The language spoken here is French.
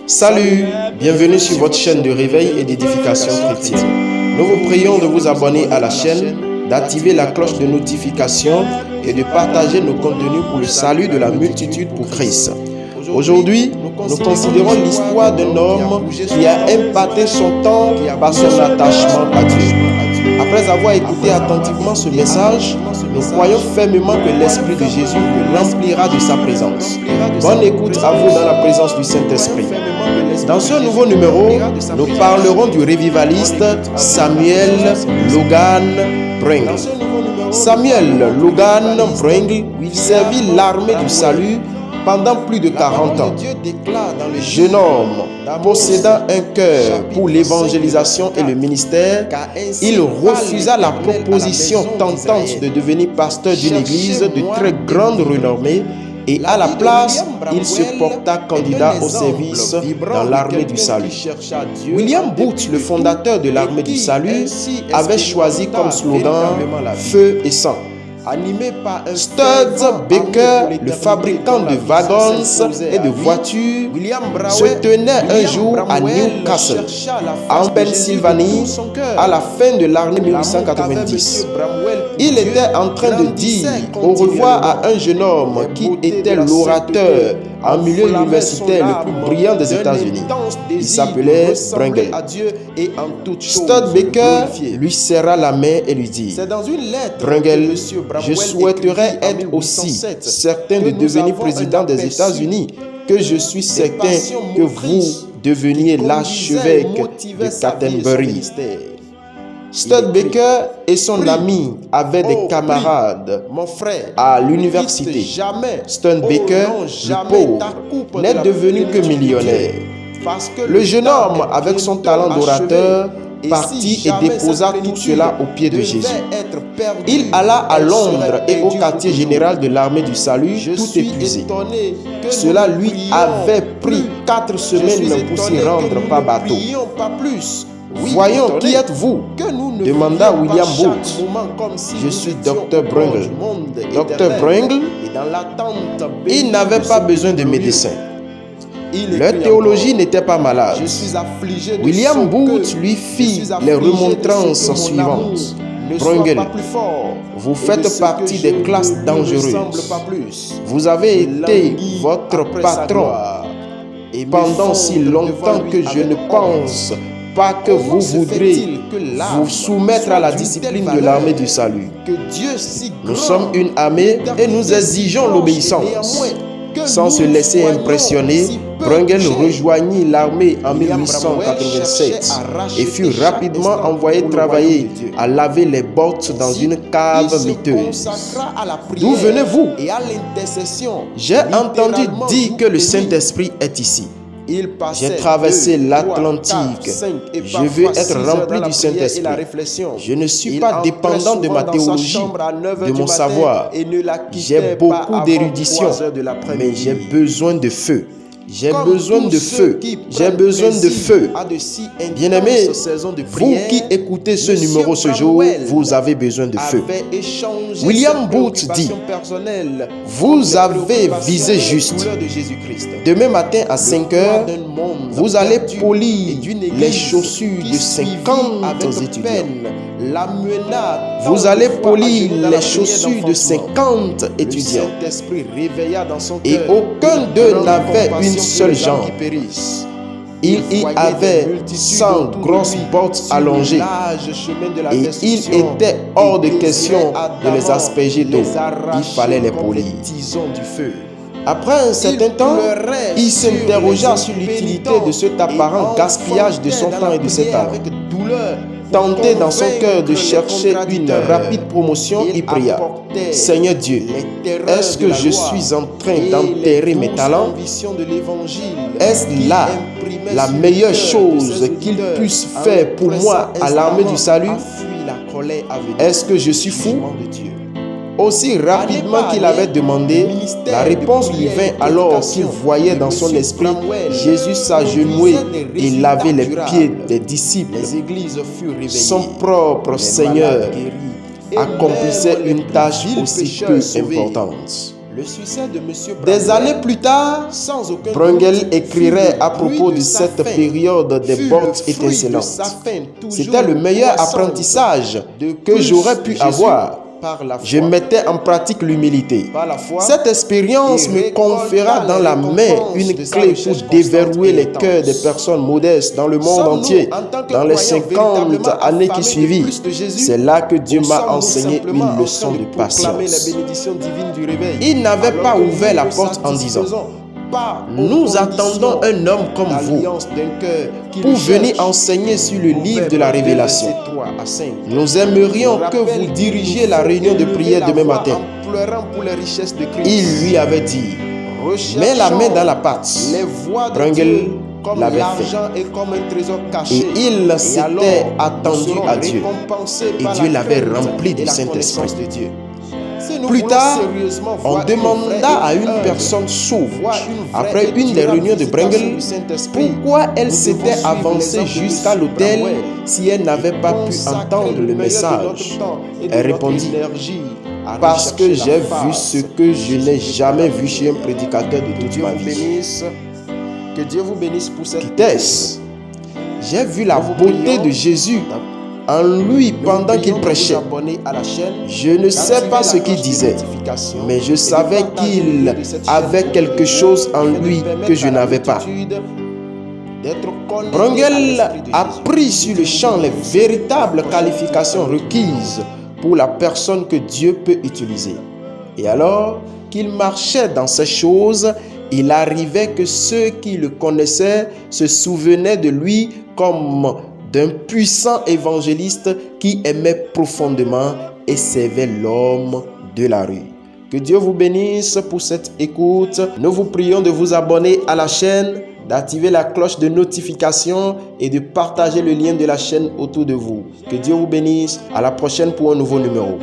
Salut, bienvenue sur votre chaîne de réveil et d'édification chrétienne. Nous vous prions de vous abonner à la chaîne, d'activer la cloche de notification et de partager nos contenus pour le salut de la multitude pour Christ. Aujourd'hui, nous considérons l'histoire d'un homme qui a impacté son temps par son attachement à Dieu. Après avoir écouté attentivement ce message, nous croyons fermement que l'Esprit de Jésus nous remplira de sa présence. Bonne écoute à vous dans la présence du Saint-Esprit. Dans ce nouveau numéro, nous parlerons du revivaliste Samuel Logan Brengle. Samuel Logan Brengle servit l'armée du salut pendant plus de 40 ans. Jeune homme possédant un cœur pour l'évangélisation et le ministère, il refusa la proposition tentante de devenir pasteur d'une église de très grande renommée et à la place, il se porta candidat au service dans l'armée du salut. William Booth, le fondateur de l'armée du salut, avait choisi comme slogan « Feu et sang ». Animé par un Studebaker, le fabricant de wagons et de voitures, se tenait un jour à Newcastle, en Pennsylvanie, à la fin de l'année 1890. Il était en train de dire au revoir à un jeune homme qui était l'orateur en milieu universitaire le plus brillant des États-Unis. Il s'appelait Brengle. Studebaker lui serra la main et lui dit « Brengle, je souhaiterais être aussi certain de devenir président des États-Unis que je suis certain que vous deveniez l'archevêque de Canterbury. » Studebaker et son ami avaient des camarades à l'université. Studebaker, le pauvre, n'est devenu que millionnaire. Le jeune homme, avec son talent d'orateur, partit et déposa tout cela aux pieds de Jésus. Il alla à Londres et au quartier général de l'armée du salut, tout épuisé. Cela lui avait pris 4 semaines pour s'y rendre par bateau. Voyons, qui êtes-vous? Demanda William Booth. Je suis Dr. Brengle. Dr. Brengle, il n'avait pas besoin de médecin. Leur théologie n'était pas malade. William Booth lui fit les remontrances suivantes. Brengle, vous faites partie des classes dangereuses. Vous avez été votre patron pendant si longtemps que je ne pense pas que vous voudrez vous soumettre à la discipline de l'armée du salut. Nous sommes une armée et nous exigeons l'obéissance. Sans se laisser impressionner, Brengle rejoignit l'armée en 1887 et fut rapidement envoyé travailler à laver les bottes dans une cave miteuse. D'où venez-vous? J'ai entendu dire que le Saint-Esprit est ici. J'ai traversé l'Atlantique. Je veux être rempli du Saint-Esprit. Je ne suis pas dépendant de ma théologie, de mon savoir. J'ai beaucoup d'érudition, mais j'ai besoin de feu. J'ai besoin de feu. J'ai besoin de feu. Bien-aimés, vous qui écoutez ce numéro ce jour, vous avez besoin de feu. William Booth dit, vous avez visé juste. Demain matin à 5 heures, vous allez polir les chaussures de 50 étudiants. Vous allez polir les chaussures de 50 étudiants. Et aucun d'eux n'avait une seule jambe. Il y avait 100 grosses bottes allongées et il était hors de question de les asperger d'eau. Il fallait les polir. Après un certain temps, il s'interrogea sur l'utilité de cet apparent gaspillage de son temps et de ses talents. Tenté dans son cœur de chercher une rapide promotion, il pria. Seigneur Dieu, est-ce que je suis en train d'enterrer mes talents? Est-ce là la meilleure chose qu'il puisse faire pour moi à l'armée du salut? Est-ce que je suis fou? Aussi rapidement qu'il avait demandé, la réponse lui vint alors qu'il voyait dans son esprit Jésus s'agenouiller et laver les pieds des disciples. Son propre Seigneur accomplissait une tâche aussi peu importante. Le succès de Monsieur Des années plus tard, Bruegel écrirait à propos de cette période des portes étincelantes. C'était le meilleur apprentissage que j'aurais pu avoir. Je mettais en pratique l'humilité. Cette expérience me conféra dans la main une clé pour déverrouiller les cœurs des personnes modestes dans le monde entier. Dans les 50 années qui suivirent, c'est là que Dieu m'a enseigné une leçon de patience. Il n'avait pas ouvert la porte en disant: nous attendons un homme comme vous pour venir enseigner sur le livre de la Révélation. Nous aimerions que vous dirigiez la réunion de prière demain matin. Il lui avait dit: mets la main dans la pâte. Bruegel l'avait fait. Et il s'était attendu à Dieu. Et Dieu l'avait rempli du Saint-Esprit. Plus tard, on demanda à une personne sourde, après une des réunions de Bruegel, pourquoi elle s'était avancée jusqu'à l'autel si elle n'avait pas pu entendre le message. Elle répondit: parce que j'ai vu ce que je n'ai jamais vu chez un prédicateur de toute ma vie. Que Dieu vous bénisse pour cette pièce. J'ai vu la beauté de Jésus en lui pendant qu'il prêchait. Je ne sais pas ce qu'il disait, mais je savais qu'il avait quelque chose en lui que je n'avais pas. Bruegel a pris sur le champ les véritables qualifications requises pour la personne que Dieu peut utiliser. Et alors qu'il marchait dans ces choses, il arrivait que ceux qui le connaissaient se souvenaient de lui comme d'un puissant évangéliste qui aimait profondément et servait l'homme de la rue. Que Dieu vous bénisse pour cette écoute. Nous vous prions de vous abonner à la chaîne, d'activer la cloche de notification et de partager le lien de la chaîne autour de vous. Que Dieu vous bénisse. À la prochaine pour un nouveau numéro.